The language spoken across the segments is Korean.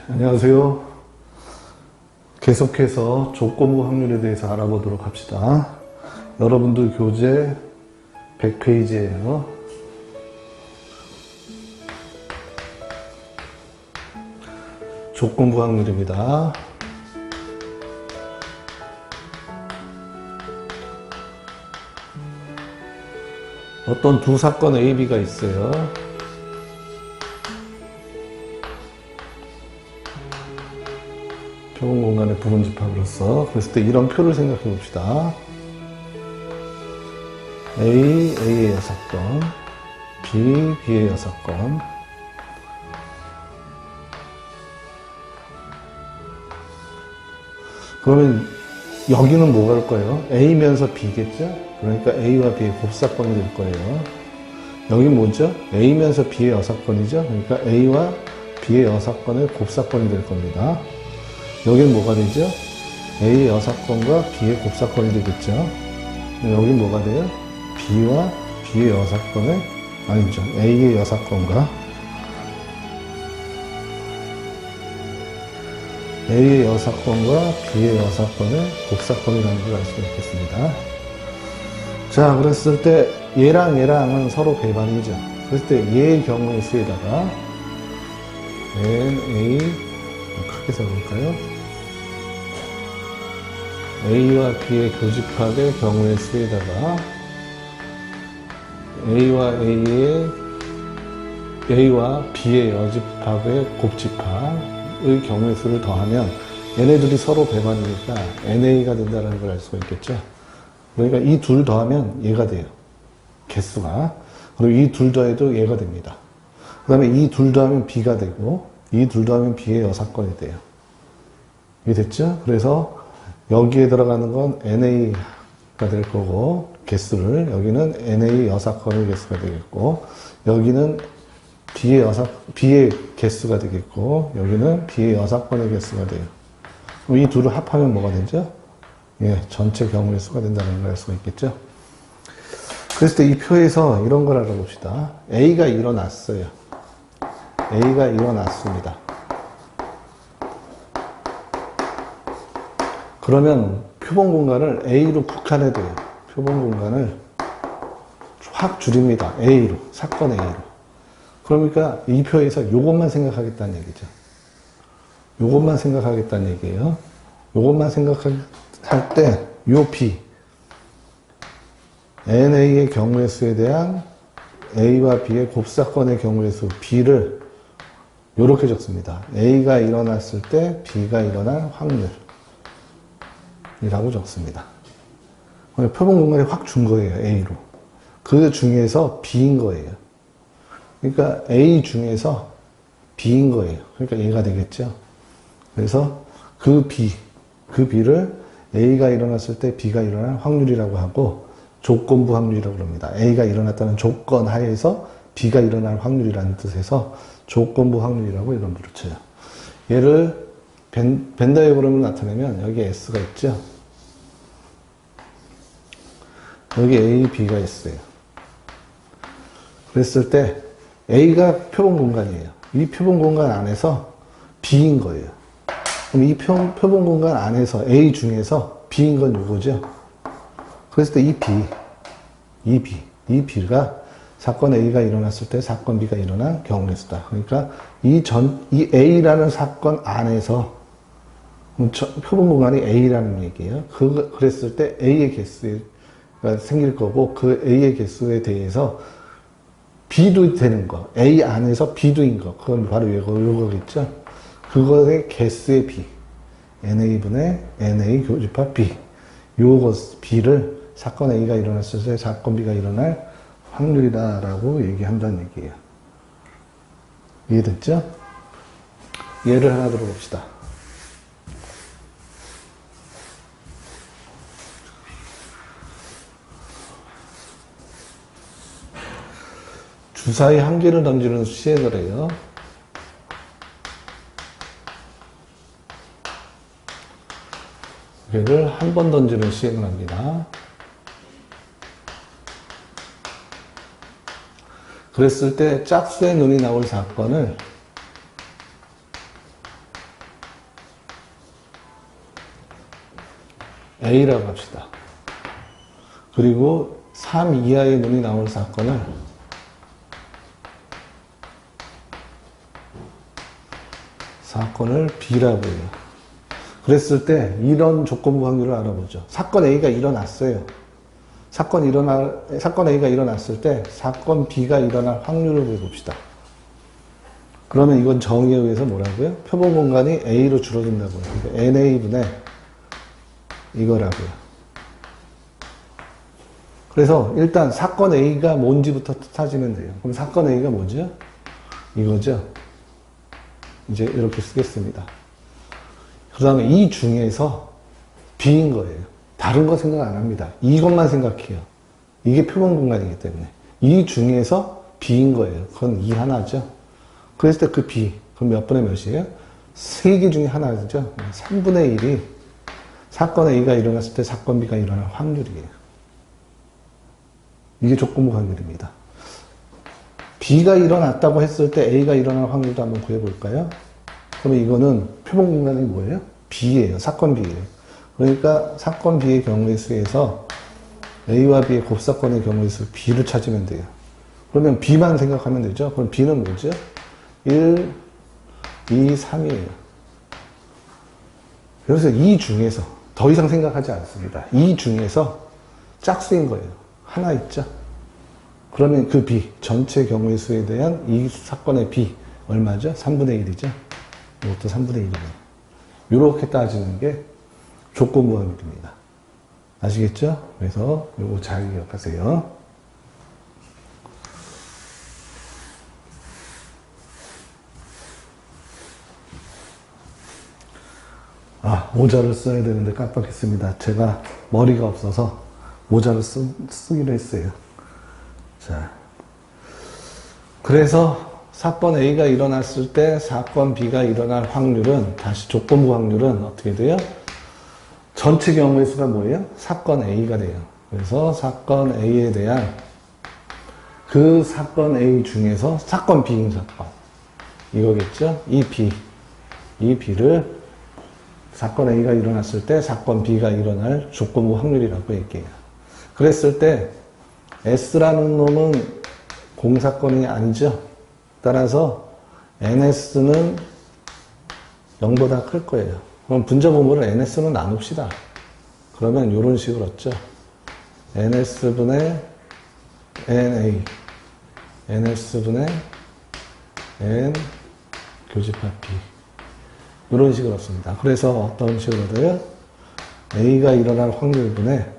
안녕하세요. 계속해서 조건부 확률에 대해서 알아보도록 합시다. 여러분들 교재 100페이지예요. 조건부 확률입니다. 어떤 두 사건 A, B가 있어요. 표본 공간의 부분 집합으로서 그랬을 때 이런 표를 생각해 봅시다. A, A의 여사건, B, B의 여사건. 그러면 여기는 뭐가 될 거예요? A면서 B겠죠? 그러니까 A와 B의 곱사건이 될 거예요. 여긴 뭐죠? A면서 B의 여사건이죠? 그러니까 A와 B의 여사건의 곱사건이 될 겁니다. 여기는 뭐가 되죠? A의 여사건과 B의 곱사건이 되겠죠? 여긴 뭐가 돼요? B와 B의 여사건의, 아니죠. A의 여사건과 A의 여사건과 B의 여사건의 곱사건이라는 걸 알 수가 있겠습니다. 자, 그랬을 때 얘랑 얘랑은 서로 배반이죠. 그랬을 때 얘의 경우의 수에다가 N, A, 크게 써볼까요? A와 B의 교집합의 경우의 수에다가 A와 B의 여집합의 곱집합의 경우의 수를 더하면 얘네들이 서로 배반이니까 NA가 된다는 걸 알 수가 있겠죠. 그러니까 이 둘 더하면 얘가 돼요. 개수가. 그리고 이 둘 더해도 얘가 됩니다. 그 다음에 이 둘 더하면 B가 되고 이 둘 더하면 B의 여사건이 돼요. 이게 됐죠? 그래서 여기에 들어가는 건 NA가 될 거고, 개수를, 여기는 NA 여사건의 개수가 되겠고, 여기는 B의 개수가 되겠고, 여기는 B의 여사건의 개수가 돼요. 그럼 이 둘을 합하면 뭐가 되죠? 예, 전체 경우의 수가 된다는 걸 알 수가 있겠죠? 그랬을 때 이 표에서 이런 걸 알아봅시다. A가 일어났어요. A가 일어났습니다. 그러면 표본 공간을 A로 국한해야 돼요. 표본 공간을 확 줄입니다. A로. 사건 A로. 그러니까 이 표에서 요것만 생각하겠다는 얘기죠. 요것만 생각하겠다는 얘기예요. 요것만 생각할 때 요 B, NA의 경우의 수에 대한 A와 B의 곱사건의 경우의 수 B를 요렇게 적습니다. A가 일어났을 때 B가 일어날 확률 이라고 적습니다. 표본 공간이 확 준 거예요. A로. 그 중에서 B인 거예요. 그러니까 A 중에서 B인 거예요. 그러니까 얘가 되겠죠. 그래서 그 B를 A가 일어났을 때 B가 일어날 확률이라고 하고 조건부 확률이라고 합니다. A가 일어났다는 조건 하에서 B가 일어날 확률이라는 뜻에서 조건부 확률이라고 이런 부를 쳐요. 얘를 벤 다이어그램으로 나타내면 여기 S가 있죠. 여기 A, B가 있어요. 그랬을 때 A가 표본 공간이에요. 이 표본 공간 안에서 B인 거예요. 그럼 이 표본 공간 안에서 A 중에서 B인 건 이거죠. 그랬을 때 이 B가 사건 A가 일어났을 때 사건 B가 일어난 경우의 수다. 그러니까 이 A라는 사건 안에서 표본 공간이 A라는 얘기예요. 그랬을 때 A의 개수가 생길 거고 그 A의 개수에 대해서 B도 되는 거, A 안에서 B도인 거, 그건 바로 요거겠죠. 그것의 개수의 B, NA분의 NA 교집합 B, 요것 B를 사건 A가 일어났을 때 사건 B가 일어날 확률이다라고 얘기한다는 얘기예요. 이해됐죠? 예를 하나 들어봅시다. 주사위 한 개를 던지는 시행을 해요. 얘를 한 번 던지는 시행을 합니다. 그랬을 때 짝수의 눈이 나올 사건을 A라고 합시다. 그리고 3 이하의 문이 나올 사건을 B라고 해요. 그랬을 때 이런 조건부 확률을 알아보죠. 사건 A가 일어났어요. 사건 A가 일어났을 때 사건 B가 일어날 확률을 구해봅시다. 그러면 이건 정의에 의해서 뭐라고요? 표본 공간이 A로 줄어든다고요. 그러니까 NA분의 이거라고요. 그래서 일단 사건 A가 뭔지부터 찾으면 돼요. 그럼 사건 A가 뭐죠? 이거죠. 이제 이렇게 쓰겠습니다. 그 다음에 이 중에서 B인 거예요. 다른 거 생각 안 합니다. 이것만 생각해요. 이게 표본 공간이기 때문에. 이 중에서 B인 거예요. 그건 이 하나죠. 그랬을 때 그 B, 그럼 몇 분의 몇이에요? 3개 중에 하나죠. 3분의 1이 사건 A가 일어났을 때 사건 B가 일어날 확률이에요. 이게 조건부 확률입니다. B가 일어났다고 했을 때 A가 일어날 확률도 한번 구해볼까요? 그러면 이거는 표본 공간이 뭐예요? B예요. 사건 B예요. 그러니까 사건 B의 경우의 수에서 A와 B의 곱사건의 경우의 수 B를 찾으면 돼요. 그러면 B만 생각하면 되죠. 그럼 B는 뭐죠? 1, 2, 3이에요. 그래서 이 중에서 더 이상 생각하지 않습니다. 이 중에서 짝수인 거예요. 하나 있죠. 그러면 그 B, 전체 경우의 수에 대한 이 사건의 B 얼마죠? 3분의 1이죠. 이것도 3분의 1이에요. 이렇게 따지는 게 조건부 확률입니다. 아시겠죠? 그래서 이거 잘 기억하세요. 모자를 써야 되는데 깜빡했습니다. 제가 머리가 없어서 모자를 쓰기로 했어요. 자, 그래서 사건 A가 일어났을 때 사건 B가 일어날 확률은, 다시 조건부 확률은 어떻게 돼요? 전체 경우의 수가 뭐예요? 사건 A가 돼요. 그래서 사건 A에 대한 그 사건 A 중에서 사건 B인 사건, 이거겠죠? 이 B를 사건 A가 일어났을 때 사건 B가 일어날 조건부 확률이라고 얘기해요. 그랬을 때 S라는 놈은 공사건이 아니죠. 따라서 NS는 0보다 클 거예요. 그럼 분자 분모를 NS로 나눕시다. 그러면 이런 식으로 얻죠. NS분의 NA, NS분의 N 교집합 B, 이런 식으로 얻습니다. 그래서 어떤 식으로 얻어요? A가 일어날 확률분의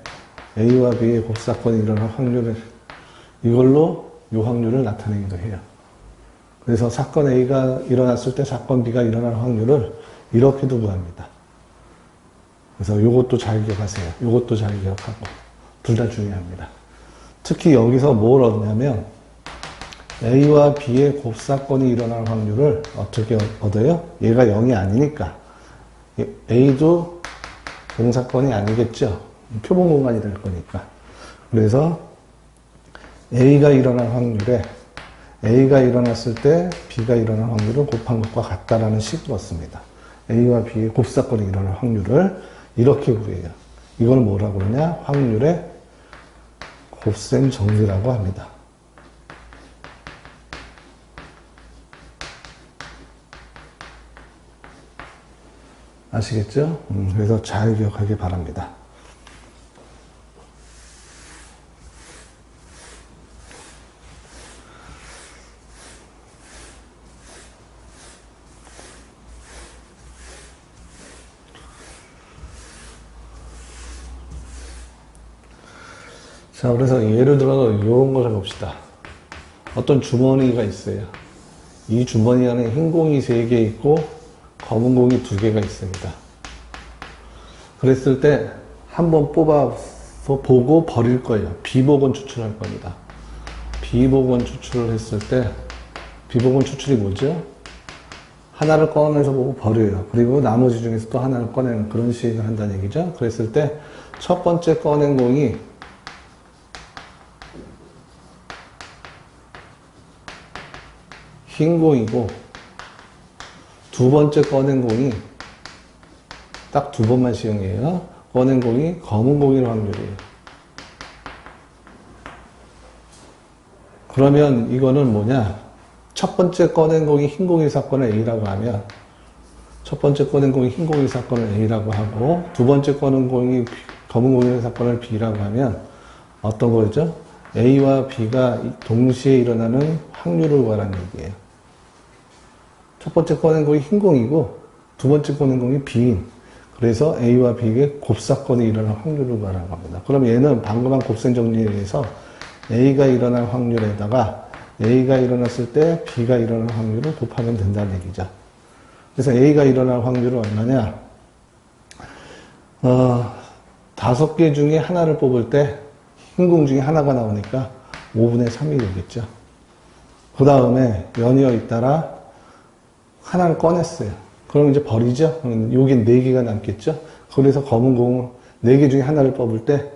A와 B의 곱사건이 일어날 확률을, 이걸로 이 확률을 나타내기도 해요. 그래서 사건 A가 일어났을 때 사건 B가 일어날 확률을 이렇게도 구합니다. 그래서 이것도 잘 기억하세요. 이것도 잘 기억하고, 둘 다 중요합니다. 특히 여기서 뭘 얻냐면 A와 B의 곱사건이 일어날 확률을 어떻게 얻어요? 얘가 0이 아니니까 A도 공사건이 아니겠죠. 표본 공간이 될 거니까. 그래서 A가 일어날 확률에 A가 일어났을 때 B가 일어날 확률을 곱한 것과 같다라는 식으로 얻습니다. A와 B의 곱사건이 일어날 확률을 이렇게 구해요. 이걸 뭐라고 그러냐? 확률의 곱셈 정리라고 합니다. 아시겠죠? 그래서 잘 기억하길 바랍니다. 자, 그래서 예를 들어서 이런 걸 해봅시다. 어떤 주머니가 있어요. 이 주머니 안에 흰 공이 3개 있고 검은 공이 2개가 있습니다. 그랬을 때 한번 뽑아서 보고 버릴 거예요. 비복원 추출할 겁니다. 비복원 추출을 했을 때, 비복원 추출이 뭐죠? 하나를 꺼내서 보고 버려요. 그리고 나머지 중에서 또 하나를 꺼내는 그런 시행을 한다는 얘기죠. 그랬을 때 첫 번째 꺼낸 공이 흰 공이고, 두 번째 꺼낸 공이 딱 2번만 시행해요. 꺼낸 공이 검은 공일 확률이에요. 그러면 이거는 뭐냐? 첫 번째 꺼낸 공이 흰 공일 사건을 A라고 하면, 첫 번째 꺼낸 공이 흰 공일 사건을 A라고 하고, 두 번째 꺼낸 공이 검은 공일 사건을 B라고 하면, 어떤 거죠? A와 B가 동시에 일어나는 확률을 구하라는 얘기예요. 첫 번째 꺼낸 공이 흰 공이고, 두 번째 꺼낸 공이 B인. 그래서 A와 B의 곱사건이 일어날 확률을 구하라는 겁니다. 그럼 얘는 방금 한 곱셈 정리에 의해서 A가 일어날 확률에다가 A가 일어났을 때 B가 일어날 확률을 곱하면 된다는 얘기죠. 그래서 A가 일어날 확률은 얼마냐? 5개 중에 하나를 뽑을 때 흰 공 중에 하나가 나오니까 5분의 3이 되겠죠. 그 다음에 연이어 있다라 하나를 꺼냈어요. 그럼 이제 버리죠? 여긴 4개가 남겠죠? 그래서 검은 공을 4개 중에 하나를 뽑을 때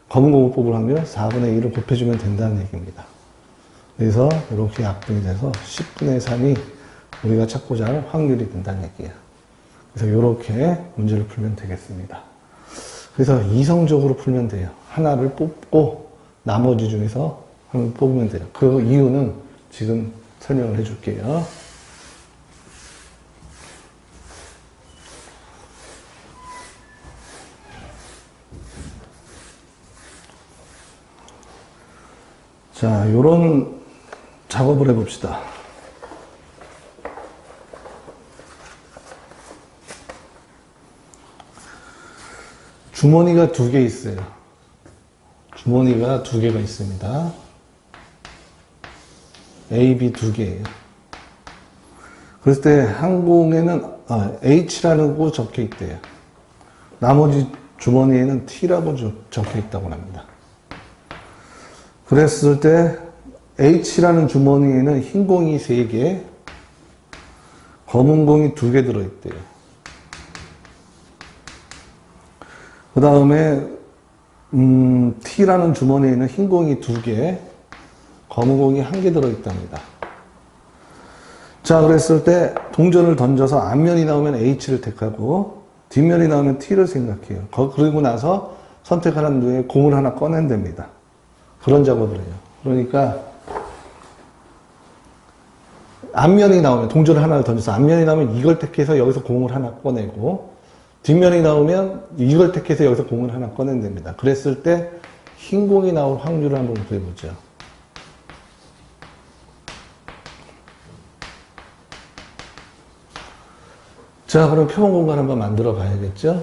검은 공을 뽑을 확률은 4분의 1을 곱해주면 된다는 얘기입니다. 그래서 이렇게 약분이 돼서 10분의 3이 우리가 찾고자 하는 확률이 된다는 얘기예요. 그래서 이렇게 문제를 풀면 되겠습니다. 그래서 이성적으로 풀면 돼요. 하나를 뽑고 나머지 중에서 하나를 뽑으면 돼요. 그 이유는 지금 설명을 해줄게요. 자, 요런 작업을 해봅시다. 주머니가 2개 있어요. 주머니가 2개가 있습니다. A, B 2개예요. 그랬을 때 한 공에는 H라는 거 적혀 있대요. 나머지 주머니에는 T라고 적혀 있다고 합니다. 그랬을 때 H라는 주머니에는 흰 공이 3개, 검은 공이 2개 들어있대요. 그 다음에 T라는 주머니에는 흰 공이 2개, 검은 공이 1개 들어있답니다. 자, 그랬을 때 동전을 던져서 앞면이 나오면 H를 택하고 뒷면이 나오면 T를 생각해요. 그리고 나서 선택하는 후에 공을 하나 꺼낸답니다. 그런 작업을 해요. 그러니까 앞면이 나오면 동전을 하나를 던져서 앞면이 나오면 이걸 택해서 여기서 공을 하나 꺼내고 뒷면이 나오면 이걸 택해서 여기서 공을 하나 꺼낸답니다. 그랬을 때 흰 공이 나올 확률을 한번 구해보죠. 자, 그럼 표본 공간 한번 만들어 봐야겠죠?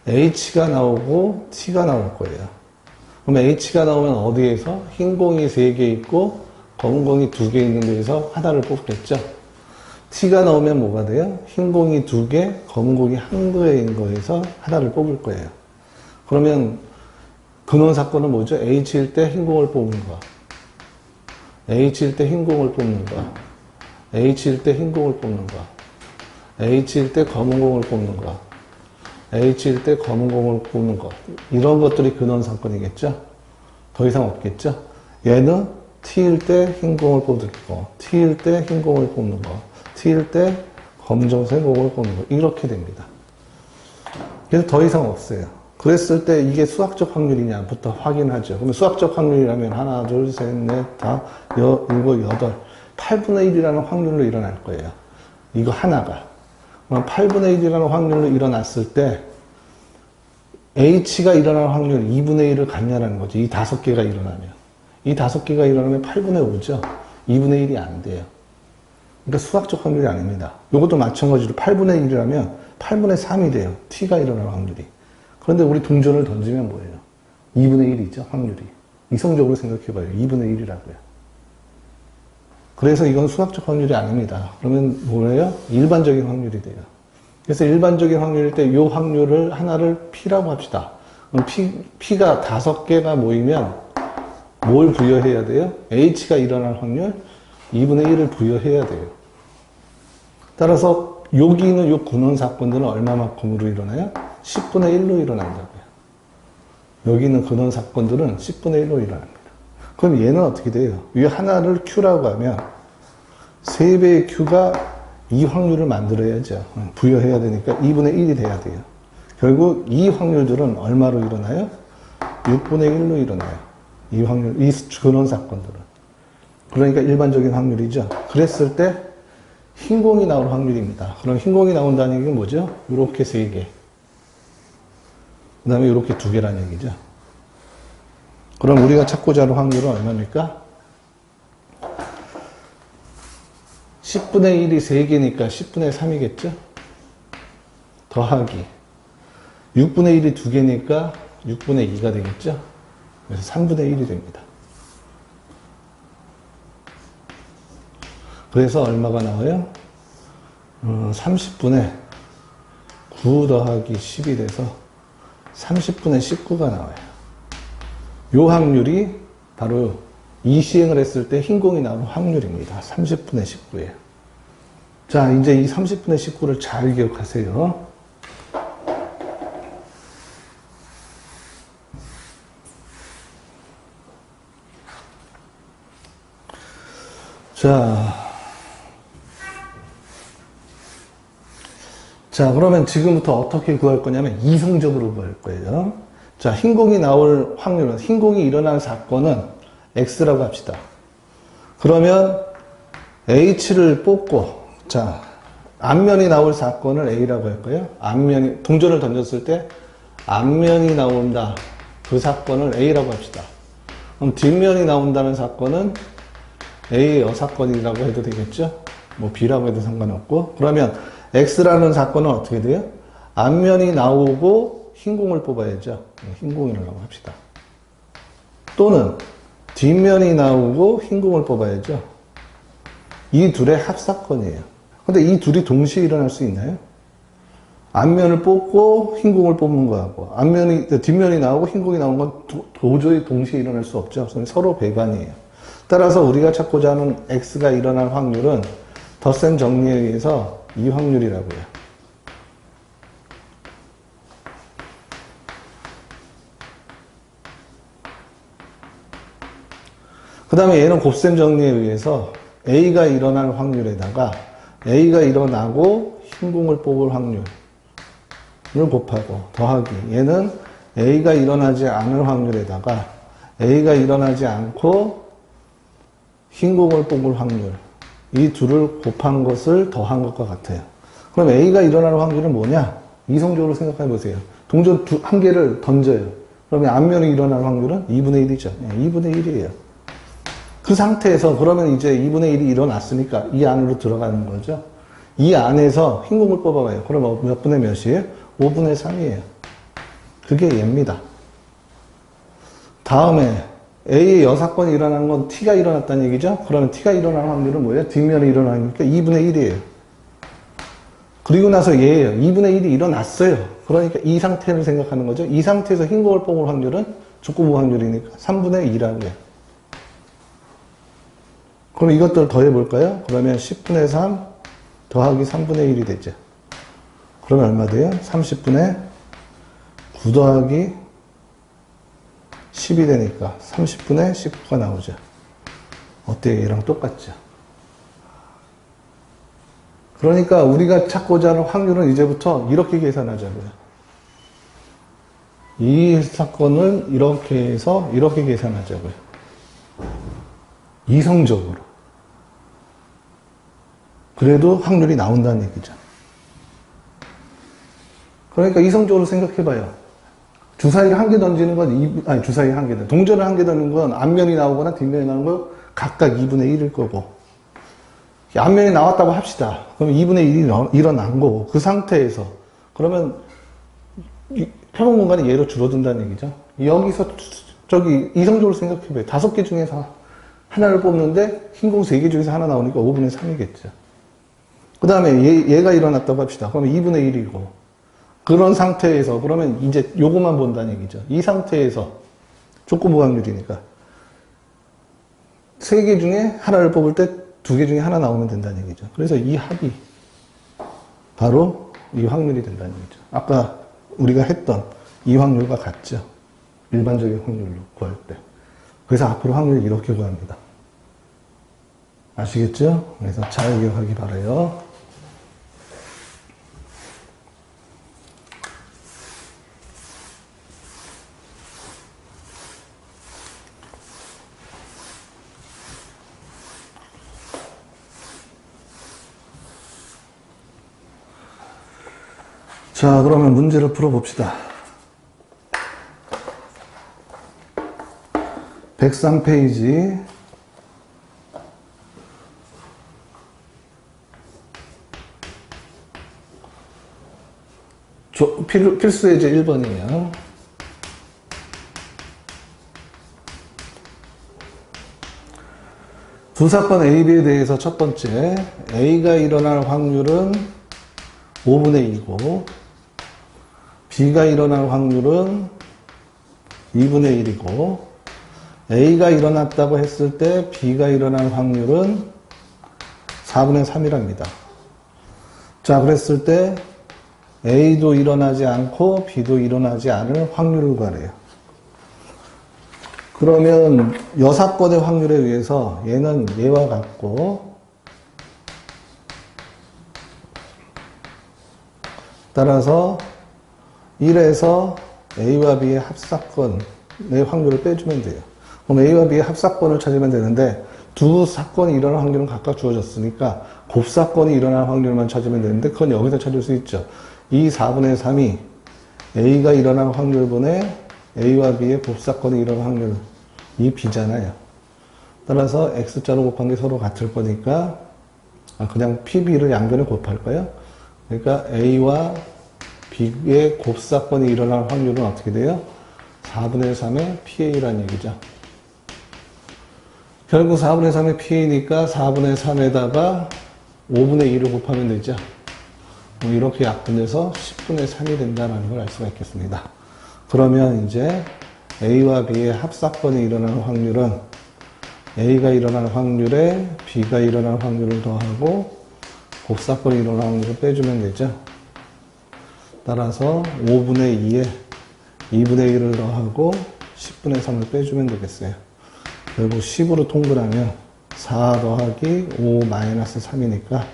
H가 나오고 T가 나올 거예요. 그럼 H가 나오면 어디에서? 흰 공이 3개 있고 검은 공이 2개 있는 데에서 하나를 뽑겠죠. T가 나오면 뭐가 돼요? 흰 공이 2개, 검은 공이 1개인 거에서 하나를 뽑을 거예요. 그러면 근원 사건은 뭐죠? H일 때 흰 공을 뽑는 거, H일 때 흰 공을 뽑는 거, H일 때 흰 공을 뽑는 거, H일 때 검은 공을 뽑는 거, H일 때 검은 공을 뽑는 것, 이런 것들이 근원 사건이겠죠? 더 이상 없겠죠? 얘는 T일 때 흰 공을 뽑는 거, T일 때 흰 공을 뽑는 거, T일 때 검정색 공을 뽑는 거, 이렇게 됩니다. 그래서 더 이상 없어요. 그랬을 때 이게 수학적 확률이냐부터 확인하죠. 그러면 수학적 확률이라면 하나, 둘, 셋, 넷, 다, 일곱, 여덟, 8분의 1이라는 확률로 일어날 거예요. 이거 하나가. 8분의 1이라는 확률로 일어났을 때 H가 일어날 확률 2분의 1을 갖냐는 거죠. 이 5개가 일어나면. 이 5개가 일어나면 8분의 5죠. 2분의 1이 안 돼요. 그러니까 수학적 확률이 아닙니다. 이것도 마찬가지로 8분의 1이라면 8분의 3이 돼요. T가 일어날 확률이. 그런데 우리 동전을 던지면 뭐예요? 2분의 1이죠. 확률이. 이성적으로 생각해봐요. 2분의 1이라고요. 그래서 이건 수학적 확률이 아닙니다. 그러면 뭐예요? 일반적인 확률이 돼요. 그래서 일반적인 확률일 때 이 확률을 하나를 P라고 합시다. 그럼 P가 5개가 모이면 뭘 부여해야 돼요? H가 일어날 확률 2분의 1을 부여해야 돼요. 따라서 여기 있는 이 근원 사건들은 얼마만큼으로 일어나요? 10분의 1로 일어난다고요. 여기 있는 근원 사건들은 10분의 1로 일어납니다. 그럼 얘는 어떻게 돼요? 이 하나를 Q라고 하면 3배의 Q가 이 확률을 만들어야죠. 부여해야 되니까 2분의 1이 돼야 돼요. 결국 이 확률들은 얼마로 일어나요? 6분의 1로 일어나요. 이 확률, 이 그런 사건들은. 그러니까 일반적인 확률이죠. 그랬을 때 흰공이 나올 확률입니다. 그럼 흰공이 나온다는 얘기는 뭐죠? 이렇게 3개. 그 다음에 이렇게 2개라는 얘기죠. 그럼 우리가 찾고자 하는 확률은 얼마입니까? 10분의 1이 3개니까 10분의 3이겠죠? 더하기 6분의 1이 2개니까 6분의 2가 되겠죠? 그래서 3분의 1이 됩니다. 그래서 얼마가 나와요? 30분의 9 더하기 10이 돼서 30분의 19가 나와요. 요 확률이 바로 이 시행을 했을 때 흰공이 나오는 확률입니다. 30분의 19예요. 자, 이제 이 30분의 19를 잘 기억하세요. 자, 그러면 지금부터 어떻게 구할 거냐면 이성적으로 구할 거예요. 자, 흰공이 나올 확률은, 흰공이 일어난 사건은 X라고 합시다. 그러면 H를 뽑고, 자, 앞면이 나올 사건을 A라고 할 거예요. 앞면이, 동전을 던졌을 때 앞면이 나온다. 그 사건을 A라고 합시다. 그럼 뒷면이 나온다는 사건은 A의 여사건이라고 해도 되겠죠? 뭐 B라고 해도 상관없고. 그러면 X라는 사건은 어떻게 돼요? 앞면이 나오고 흰공을 뽑아야죠. 흰공이라고 합시다. 또는 뒷면이 나오고 흰공을 뽑아야죠. 이 둘의 합사건이에요. 근데 이 둘이 동시에 일어날 수 있나요? 앞면을 뽑고 흰공을 뽑는 거하고 뒷면이 나오고 흰공이 나오는 건 도저히 동시에 일어날 수 없죠. 서로 배반이에요. 따라서 우리가 찾고자 하는 X가 일어날 확률은 덧셈 정리에 의해서 이 확률이라고요. 그 다음에 얘는 곱셈 정리에 의해서 A가 일어날 확률에다가 A가 일어나고 흰공을 뽑을 확률을 곱하고 더하기 얘는 A가 일어나지 않을 확률에다가 A가 일어나지 않고 흰공을 뽑을 확률 이 둘을 곱한 것을 더한 것과 같아요. 그럼 A가 일어날 확률은 뭐냐? 이성적으로 생각해 보세요. 동전 한 개를 던져요. 그러면 앞면이 일어날 확률은 2분의 1이죠. 2분의 1이에요. 그 상태에서 그러면 이제 2분의 1이 일어났으니까 이 안으로 들어가는 거죠. 이 안에서 흰공을 뽑아봐요. 그럼 몇 분의 몇이에요? 5분의 3이에요. 그게 얘입니다. 다음에 A의 여사건이 일어난 건 T가 일어났다는 얘기죠? 그러면 T가 일어날 확률은 뭐예요? 뒷면이 일어나니까 2분의 1이에요. 그리고 나서 얘예요. 2분의 1이 일어났어요. 그러니까 이 상태를 생각하는 거죠. 이 상태에서 흰공을 뽑을 확률은 족구부 확률이니까 3분의 2라고요. 그럼 이것들 더해볼까요? 그러면 10분의 3 더하기 3분의 1이 되죠. 그러면 얼마 돼요? 30분의 9 더하기 10이 되니까 30분의 19가 나오죠. 어때요? 얘랑 똑같죠? 그러니까 우리가 찾고자 하는 확률은 이제부터 이렇게 계산하자고요. 이 사건을 이렇게 해서 이렇게 계산하자고요. 이성적으로. 그래도 확률이 나온다는 얘기죠. 그러니까 이성적으로 생각해봐요. 주사위를 한 개 던지는 건, 주사위 한 개, 동전을 한 개 던지는 건 앞면이 나오거나 뒷면이 나오는 건 각각 2분의 1일 거고, 앞면이 나왔다고 합시다. 그럼 2분의 1이 일어난 거고, 그 상태에서, 그러면, 표본 공간이 얘로 줄어든다는 얘기죠. 여기서, 이성적으로 생각해봐요. 5개 중에서 하나를 뽑는데, 흰공 3개 중에서 하나 나오니까 5분의 3이겠죠. 그 다음에 얘가 일어났다고 합시다. 그러면 2분의 1이고, 그런 상태에서 그러면 이제 요것만 본다는 얘기죠. 이 상태에서 족구부 확률이니까 3개 중에 하나를 뽑을 때 2개 중에 하나 나오면 된다는 얘기죠. 그래서 이 합이 바로 이 확률이 된다는 얘기죠. 아까 우리가 했던 이 확률과 같죠. 일반적인 확률로 구할 때. 그래서 앞으로 확률을 이렇게 구합니다. 아시겠죠? 그래서 잘 기억하기 바라요. 자, 그러면 문제를 풀어봅시다. 103페이지. 필수 예제 1번이에요. 두 사건 A, B에 대해서 첫 번째, A가 일어날 확률은 5분의 2고, B가 일어날 확률은 2분의 1이고, A가 일어났다고 했을 때 B가 일어날 확률은 4분의 3이랍니다. 자, 그랬을 때 A도 일어나지 않고 B도 일어나지 않을 확률을 구하래요. 그러면 여사건의 확률에 의해서 얘는 얘와 같고, 따라서 1에서 A와 B의 합사건의 확률을 빼주면 돼요. 그럼 A와 B의 합사건을 찾으면 되는데, 두 사건이 일어날 확률은 각각 주어졌으니까 곱사건이 일어날 확률만 찾으면 되는데, 그건 여기서 찾을 수 있죠. 이 4분의 3이 A가 일어날 확률분의 A와 B의 곱사건이 일어날 확률, 이 B잖아요. 따라서 X자로 곱한 게 서로 같을 거니까 그냥 PB를 양변에 곱할 거예요. 그러니까 A와 B의 곱사건이 일어날 확률은 어떻게 돼요? 4분의 3의 PA라는 얘기죠. 결국 4분의 3의 PA니까 4분의 3에다가 5분의 2를 곱하면 되죠. 이렇게 약분돼서 10분의 3이 된다는 걸 알 수가 있겠습니다. 그러면 이제 A와 B의 합사건이 일어나는 확률은 A가 일어날 확률에 B가 일어날 확률을 더하고 곱사건이 일어날 확률을 빼주면 되죠. 따라서 5분의 2에 2분의 1을 더하고 10분의 3을 빼주면 되겠어요. 결국 10으로 통분하면 4 더하기 5 마이너스 3이니까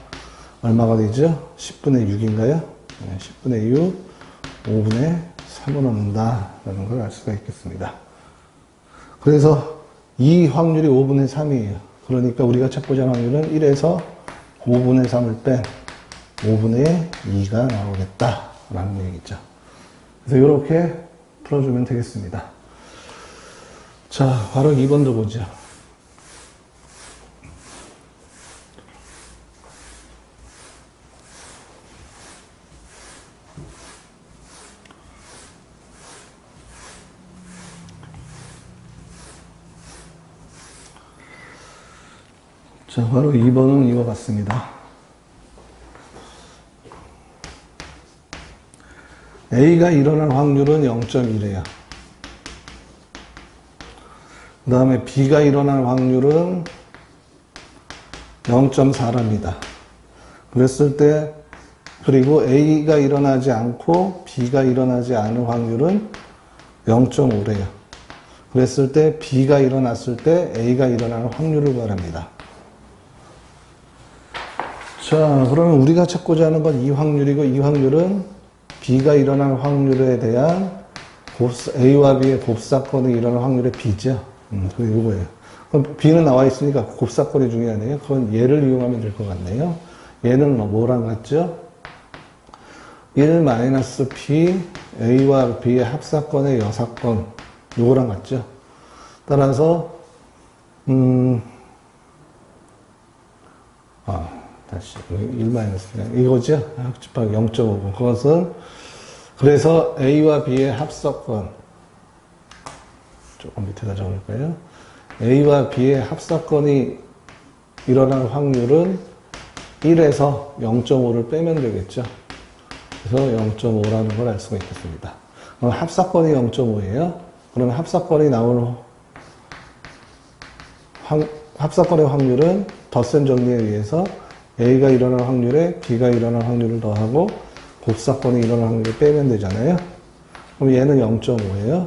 얼마가 되죠? 10분의 6인가요? 네, 10분의 6, 5분의 3을 얻는다라는 걸 알 수가 있겠습니다. 그래서 이 확률이 5분의 3이에요. 그러니까 우리가 찾고자 하는 확률은 1에서 5분의 3을 뺀 5분의 2가 나오겠다라는 얘기죠. 그래서 이렇게 풀어주면 되겠습니다. 자, 바로 2번도 보죠. 자, 바로 2번은 이와 같습니다. A가 일어날 확률은 0.1이에요. 그 다음에 B가 일어날 확률은 0.4랍니다. 그랬을 때, 그리고 A가 일어나지 않고 B가 일어나지 않을 확률은 0.5래요. 그랬을 때 B가 일어났을 때 A가 일어날 확률을 구하랍니다. 자, 그러면 우리가 찾고자 하는 건 이 확률이고, 이 확률은 B가 일어날 확률에 대한 A와 B의 곱사건이 일어날 확률의 B죠. 그게 이거예요. 그럼 B는 나와 있으니까 곱사건이 중요하네요. 그건 얘를 이용하면 될 것 같네요. 얘는 뭐랑 같죠? 1-P A와 B의 합사건의 여사건, 요거랑 같죠? 따라서 다시 1 이거죠? 합집합 0.5번. 그것은 그래서 A와 B의 합사건, 조금 밑에다 적을까요? A와 B의 합사건이 일어날 확률은 1에서 0.5를 빼면 되겠죠. 그래서 0.5라는 걸 알 수가 있겠습니다. 그럼 합사건이 0.5예요. 그러면 합사건이 나올 합사건의 확률은 덧셈 정리에 의해서 A가 일어날 확률에 B가 일어날 확률을 더하고 곱사건이 일어날 확률을 빼면 되잖아요. 그럼 얘는 0.5예요.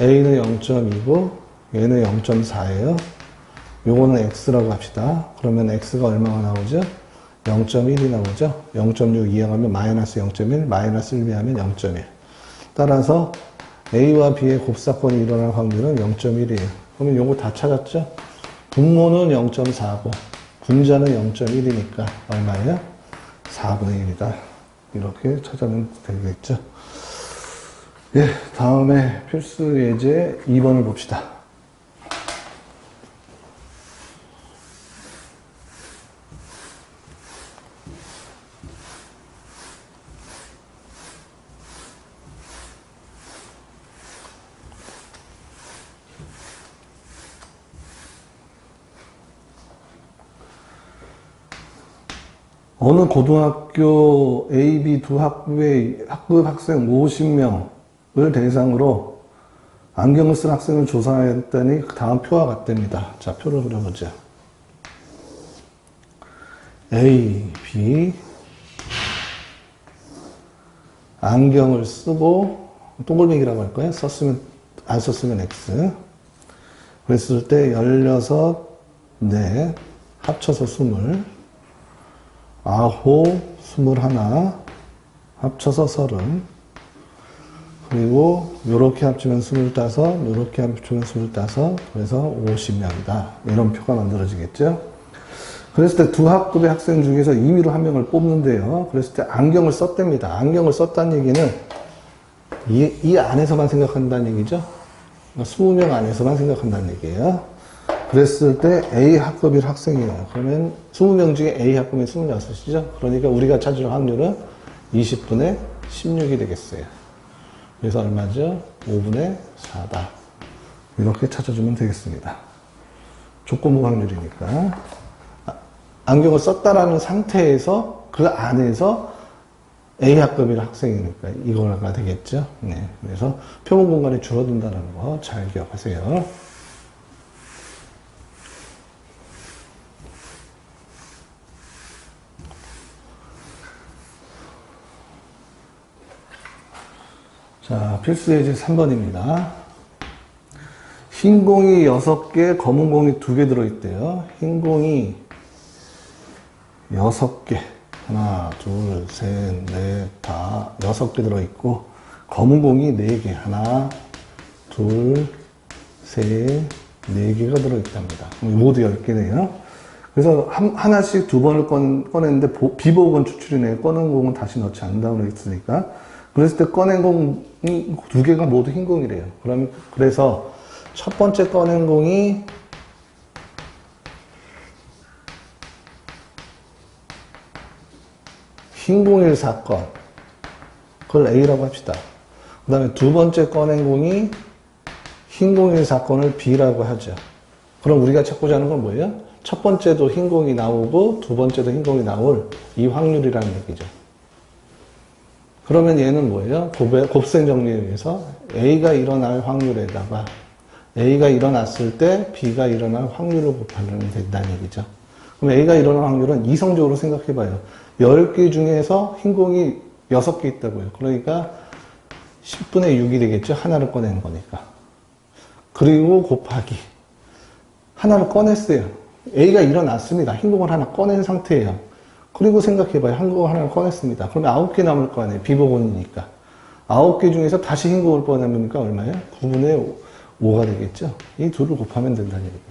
A는 0.2고 얘는 0.4예요. 요거는 x라고 합시다. 그러면 x가 얼마가 나오죠? 0.1이 나오죠? 0.6 이항하면 마이너스 0.1, 마이너스 1 비하면 0.1. 따라서 A와 B의 곱사건이 일어날 확률은 0.1이에요. 그러면 요거 다 찾았죠? 분모는 0.49, 분자는 0.1이니까 얼마예요? 4분의 1이다. 이렇게 찾아내면 되겠죠? 예, 다음에 필수 예제 2번을 봅시다. 어느 고등학교 A, B 두 학부의 학급 학생 50명을 대상으로 안경을 쓴 학생을 조사했더니 다음 표와 같답니다. 자, 표를 그려보죠. A, B 안경을 쓰고 동글뱅이라고 할 거예요. 썼으면 안 썼으면 X. 그랬을 때 16, 네, 합쳐서 20, 9, 21, 합쳐서 30, 그리고 요렇게 합치면 25, 요렇게 합치면 25, 그래서 50명이다. 이런 표가 만들어지겠죠. 그랬을 때 두 학급의 학생 중에서 임의로 한 명을 뽑는데요. 그랬을 때 안경을 썼답니다. 안경을 썼다는 얘기는 이 안에서만 생각한다는 얘기죠. 20명 안에서만 생각한다는 얘기예요. 그랬을 때 A 학급일 학생이에요. 그러면 20명 중에 A 학급이 26이죠. 그러니까 우리가 찾을 확률은 20분의 16이 되겠어요. 그래서 얼마죠? 5분의 4다. 이렇게 찾아주면 되겠습니다. 조건부 확률이니까. 안경을 썼다라는 상태에서 그 안에서 A 학급일 학생이니까 이거가 되겠죠. 네. 그래서 표본 공간이 줄어든다는 거 잘 기억하세요. 자, 필수 예제 3번입니다. 흰 공이 6개, 검은 공이 2개 들어있대요. 흰 공이 6개. 하나, 둘, 셋, 넷, 다 6개 들어있고, 검은 공이 4개. 하나, 둘, 셋, 4개가 들어있답니다. 모두 10개네요. 그래서 하나씩 2번을 꺼냈는데, 비보건 추출이네요. 꺼낸 공은 다시 넣지 않는다고 했으니까. 그랬을 때 꺼낸 공이 2개가 모두 흰 공이래요. 그래서 첫 번째 꺼낸 공이 흰 공일 사건. 그걸 A라고 합시다. 그 다음에 두 번째 꺼낸 공이 흰 공일 사건을 B라고 하죠. 그럼 우리가 찾고자 하는 건 뭐예요? 첫 번째도 흰 공이 나오고 두 번째도 흰 공이 나올 이 확률이라는 얘기죠. 그러면 얘는 뭐예요? 곱셈 정리에 의해서 A가 일어날 확률에다가 A가 일어났을 때 B가 일어날 확률을 곱하면 된다는 얘기죠. 그럼 A가 일어날 확률은 이성적으로 생각해봐요. 10개 중에서 흰 공이 6개 있다고요. 그러니까 10분의 6이 되겠죠. 하나를 꺼낸 거니까. 그리고 곱하기. 하나를 꺼냈어요. A가 일어났습니다. 흰 공을 하나 꺼낸 상태예요. 그리고 생각해봐요. 흰 공을 하나 꺼냈습니다. 그러면 9개 남을 거 아니에요. 비보건이니까. 9개 중에서 다시 흰 공을 꺼내니까 얼마예요? 9분의 5가 되겠죠. 이 둘을 곱하면 된다는 얘기예요.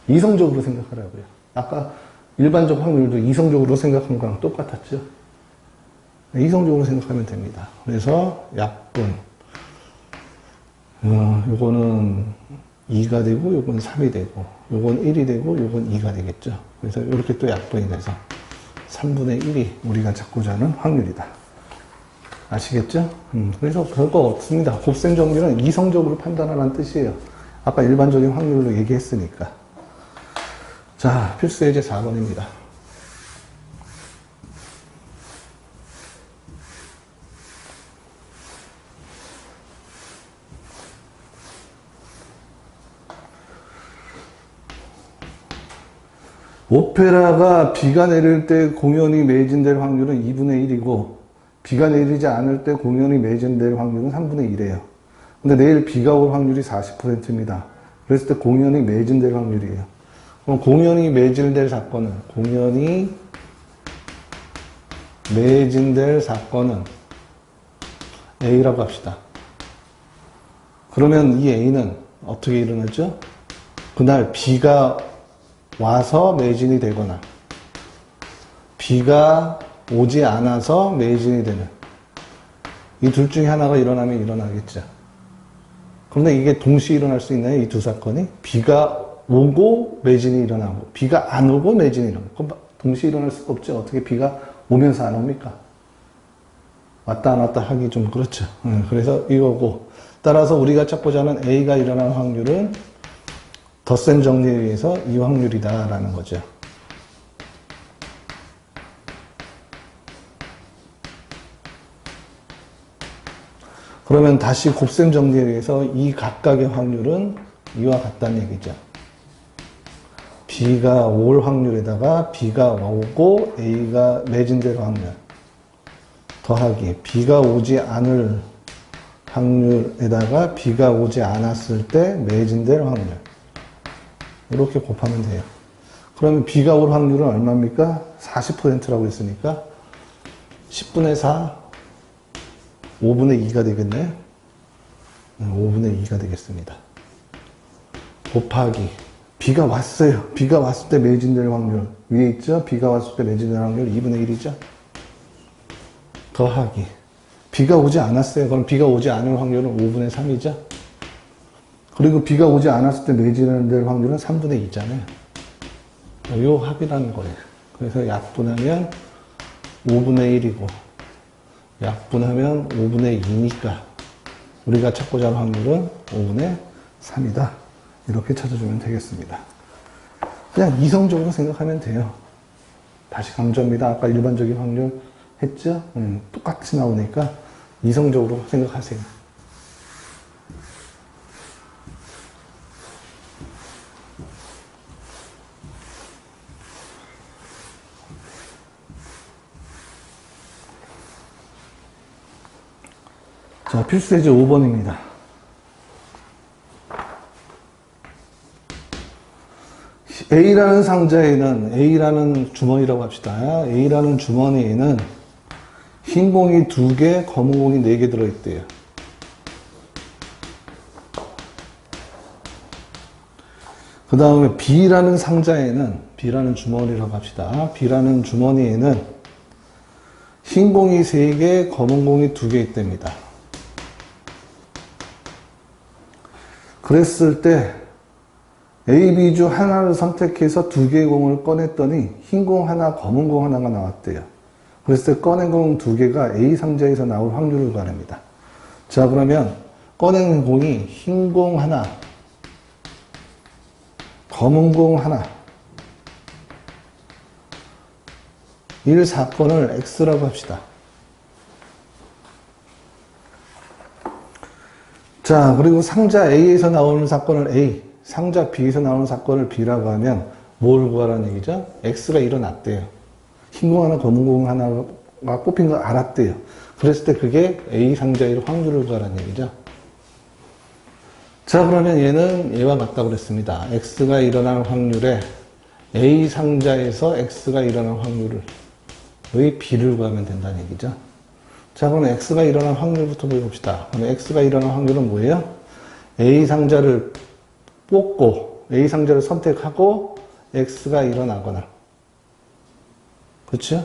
이성적으로 생각하라고요. 아까 일반적 확률도 이성적으로 생각한 거랑 똑같았죠. 이성적으로 생각하면 됩니다. 그래서 약분. 요거는 2가 되고, 요건 3이 되고, 요건 1이 되고, 요건 2가 되겠죠. 그래서 이렇게 또 약분이 돼서 3분의 1이 우리가 찾고자 하는 확률이다. 아시겠죠? 그래서 별거 없습니다. 곱셈 정리는 이성적으로 판단하라는 뜻이에요. 아까 일반적인 확률로 얘기했으니까. 자, 필수 예제 4번입니다. 오페라가 비가 내릴 때 공연이 매진될 확률은 2분의 1이고 비가 내리지 않을 때 공연이 매진될 확률은 3분의 1이에요. 근데 내일 비가 올 확률이 40%입니다. 그랬을 때 공연이 매진될 확률이에요. 그럼 공연이 매진될 사건은 A라고 합시다. 그러면 이 A는 어떻게 일어나죠? 그날 B가 와서 매진이 되거나 B가 오지 않아서 매진이 되는 이 둘 중에 하나가 일어나면 일어나겠죠. 그런데 이게 동시에 일어날 수 있나요? 이 두 사건이? B가 오고 매진이 일어나고 B가 안 오고 매진이 일어나고 그럼 동시에 일어날 수가 없죠. 어떻게 B가 오면서 안 옵니까? 왔다 안 왔다 하기 좀 그렇죠. 그래서 이거고 따라서 우리가 찾고자 하는 A가 일어날 확률은 덧셈 정리에 의해서 이 확률이다 라는 거죠. 그러면 다시 곱셈 정리에 의해서 이 각각의 확률은 이와 같다는 얘기죠. B가 올 확률에다가 B가 오고 A가 매진될 확률 더하기 B가 오지 않을 확률에다가 B가 오지 않았을 때 매진될 확률 이렇게 곱하면 돼요. 그러면 B가 올 확률은 얼마입니까? 40%라고 했으니까 10분의 4 5분의 2가 되겠네. 5분의 2가 되겠습니다. 곱하기 B가 왔어요. B가 왔을 때 매진될 확률 위에 있죠? B가 왔을 때 매진될 확률 2분의 1이죠? 더하기 B가 오지 않았어요. 그럼 B가 오지 않을 확률은 5분의 3이죠? 그리고 B가 오지 않았을 때 매진될 확률은 3분의 2잖아요. 요 합이라는 거예요. 그래서 약분하면 5분의 1이고 약분하면 5분의 2니까 우리가 찾고자 하는 확률은 5분의 3이다. 이렇게 찾아주면 되겠습니다. 그냥 이성적으로 생각하면 돼요. 다시 강조합니다. 아까 일반적인 확률 했죠? 똑같이 나오니까 이성적으로 생각하세요. 자, 필수예제 5번입니다. A라는 상자에는, A라는 주머니라고 합시다. A라는 주머니에는 흰 공이 2개, 검은 공이 4개 들어있대요. 그 다음에 B라는 상자에는, B라는 주머니라고 합시다. B라는 주머니에는 흰 공이 3개, 검은 공이 2개 있답니다. 그랬을 때 A, B 중 하나를 선택해서 2개의 공을 꺼냈더니 흰 공 하나, 검은 공 하나가 나왔대요. 그랬을 때 꺼낸 공 2개가 A 상자에서 나올 확률을 구합니다. 자, 그러면 꺼낸 공이 흰 공 하나, 검은 공 하나 이 사건을 X라고 합시다. 자, 그리고 상자 A에서 나오는 사건을 A, 상자 B에서 나오는 사건을 B라고 하면 뭘 구하라는 얘기죠? X가 일어났대요. 흰 공 하나, 검은 공 하나가 뽑힌 걸 알았대요. 그랬을 때 그게 A 상자의 확률을 구하라는 얘기죠. 자, 그러면 얘는 얘와 같다고 그랬습니다. X가 일어날 확률에 A 상자에서 X가 일어날 확률을 B를 구하면 된다는 얘기죠. 자, 그럼 X가 일어날 확률부터 보여봅시다. 그럼 X가 일어날 확률은 뭐예요? A 상자를 뽑고, A 상자를 선택하고, X가 일어나거나. 그렇죠?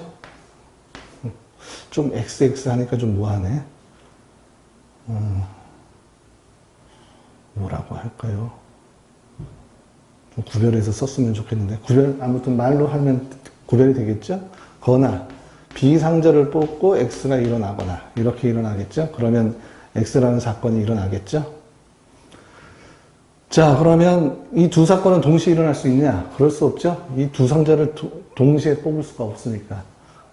좀 XX 하니까 좀 뭐하네. 뭐라고 할까요? 좀 구별해서 썼으면 좋겠는데. 아무튼 말로 하면 구별이 되겠죠? 거나, B 상자를 뽑고 X가 일어나거나 이렇게 일어나겠죠? 그러면 X라는 사건이 일어나겠죠? 자, 그러면 이 두 사건은 동시에 일어날 수 있냐? 그럴 수 없죠? 이 두 상자를 동시에 뽑을 수가 없으니까.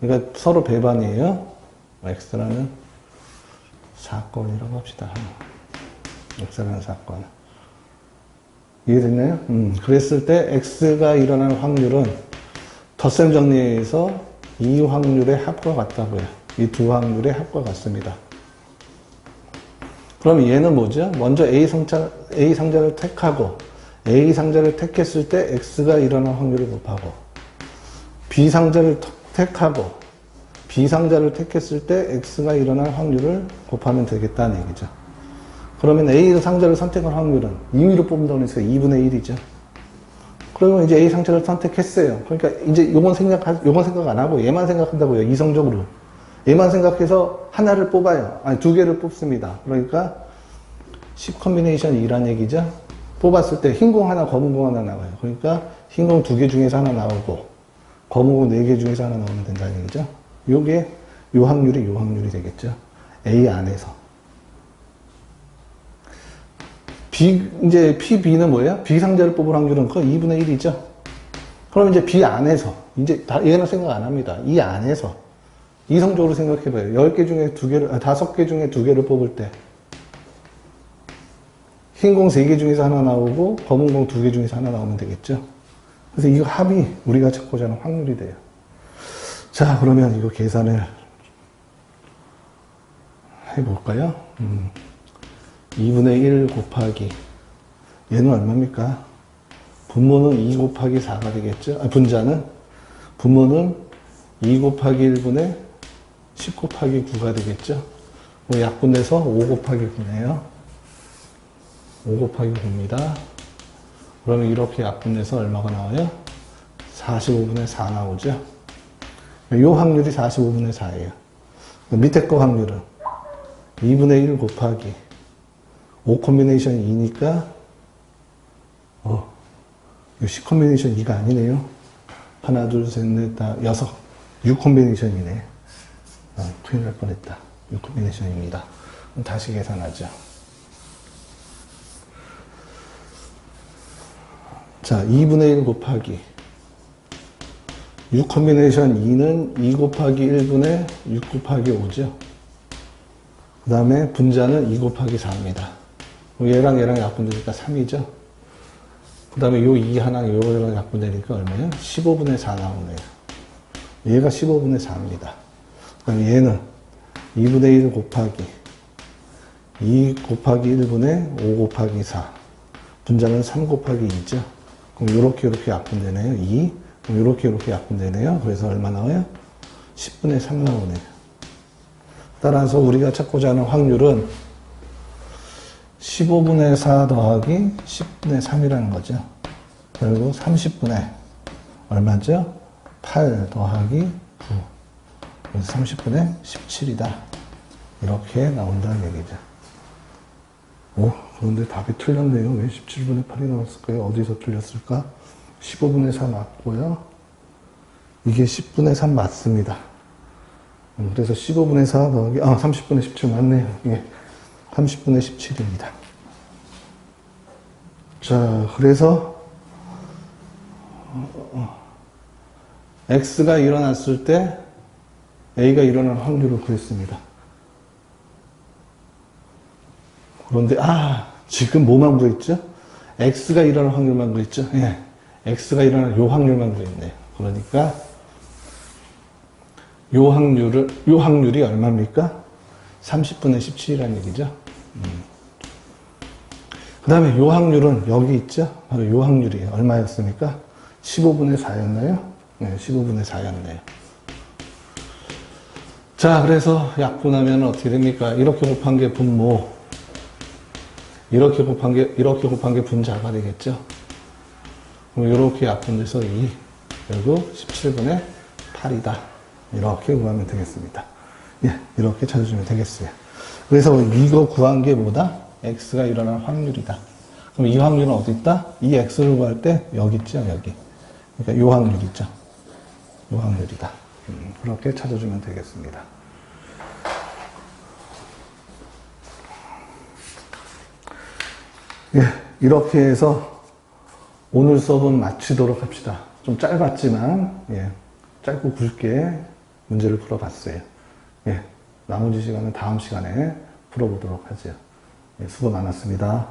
그러니까 서로 배반이에요. X라는 사건이라고 합시다. X라는 사건. 이해됐나요? 그랬을 때 X가 일어날 확률은 덧셈 정리에 의해서 이 확률의 합과 같다고요. 이 두 확률의 합과 같습니다. 그럼 얘는 뭐죠? 먼저 A 상자를 택하고 A상자를 택했을 때 X가 일어날 확률을 곱하고, B상자를 택하고, B상자를 택했을 때 X가 일어날 확률을 곱하면 되겠다는 얘기죠. 그러면 A상자를 선택할 확률은 2위로 뽑는다고 했으니까 2분의 1이죠. 그러면 이제 A상자를 선택했어요. 그러니까 이제 요건 생각 안 하고 얘만 생각한다고요. 이성적으로. 얘만 생각해서 하나를 뽑아요. 아니, 두 개를 뽑습니다. 그러니까 10 컨비네이션 2란 얘기죠. 뽑았을 때 흰 공 하나, 검은 공 하나 나와요. 그러니까 흰 공 2개 중에서 하나 나오고, 검은 공 4개 중에서 하나 나오면 된다는 얘기죠. 요게, 요 확률이 되겠죠. A 안에서. 이제 PB는 뭐예요? B상자를 뽑을 확률은 그 2분의 1이죠. 그럼 이제 B 안에서, 이제 얘는 생각 안 합니다. 이 안에서. 이성적으로 생각해봐요. 10개 중에 2개를, 5개 중에 2개를 뽑을 때. 흰 공 3개 중에서 하나 나오고, 검은 공 2개 중에서 하나 나오면 되겠죠. 그래서 이거 합이 우리가 찾고자 하는 확률이 돼요. 자, 그러면 이거 계산을 해볼까요? 2분의 1 곱하기, 얘는 얼마입니까? 분모는 2 곱하기 4가 되겠죠? 분모는 2 곱하기 1분의 10 곱하기 9가 되겠죠? 뭐 약분돼서 5 곱하기 9네요. 5 곱하기 9입니다. 그러면 이렇게 약분돼서 얼마가 나와요? 45분의 4 나오죠? 이 확률이 45분의 4예요. 밑에 거 확률은 2분의 1 곱하기 5 컨비네이션 2니까, 이 10 컨비네이션 2가 아니네요. 하나, 둘, 셋, 넷, 다, 6 컨비네이션이네. 큰일 날 뻔했다. 6 컨비네이션입니다. 다시 계산하죠. 자, 2분의 1 곱하기 6 컨비네이션 2는 2 곱하기 1분의 6 곱하기 5죠. 그 다음에 분자는 2 곱하기 4입니다. 얘랑 약분되니까 3이죠. 그 다음에 요 2 하나 요거랑 약분되니까 얼마예요? 15분의 4 나오네요. 얘가 15분의 4입니다. 그 다음에 얘는 2분의 1 곱하기 2 곱하기 1분의 5 곱하기 4. 분자는 3 곱하기 2죠. 그럼 요렇게 약분되네요. 2. 그럼 요렇게 약분되네요. 그래서 얼마 나와요? 10분의 3 나오네요. 따라서 우리가 찾고자 하는 확률은 15분의 4 더하기 10분의 3이라는 거죠. 그리고 30분의 얼마죠? 8 더하기 9. 그래서 30분의 17이다. 이렇게 나온다는 얘기죠. 그런데 답이 틀렸네요. 왜 17분의 8이 나왔을까요? 어디서 틀렸을까? 15분의 4 맞고요. 이게 10분의 3 맞습니다. 그래서 15분의 4 더하기, 30분의 17 맞네요. 예. 30분의 17입니다. 자, 그래서, X가 일어났을 때 A가 일어날 확률을 구했습니다. 그런데, 지금 뭐만 구했죠? X가 일어날 확률만 구했죠? 예. X가 일어날 요 확률만 구했네요. 그러니까, 요 확률이 얼마입니까? 30분의 17이라는 얘기죠. 그 다음에 요 확률은 여기 있죠? 바로 요 확률이 얼마였습니까? 15분의 4였나요? 네, 15분의 4였네요. 자, 그래서 약분하면 어떻게 됩니까? 이렇게 곱한 게 분모, 이렇게 곱한 게 분자가 되겠죠? 그럼 이렇게 약분돼서 2, 그리고 17분의 8이다. 이렇게 구하면 되겠습니다. 예, 이렇게 찾아주면 되겠어요. 그래서 이거 구한 게 뭐다? X가 일어날 확률이다. 그럼 이 확률은 어디 있다? 이 X를 구할 때 여기 있죠, 여기. 그러니까 요 확률 있죠. 요 확률이다. 그렇게 찾아주면 되겠습니다. 예, 이렇게 해서 오늘 수업은 마치도록 합시다. 좀 짧았지만, 예, 짧고 굵게 문제를 풀어봤어요. 예, 나머지 시간은 다음 시간에 풀어보도록 하죠. 예, 수고 많았습니다.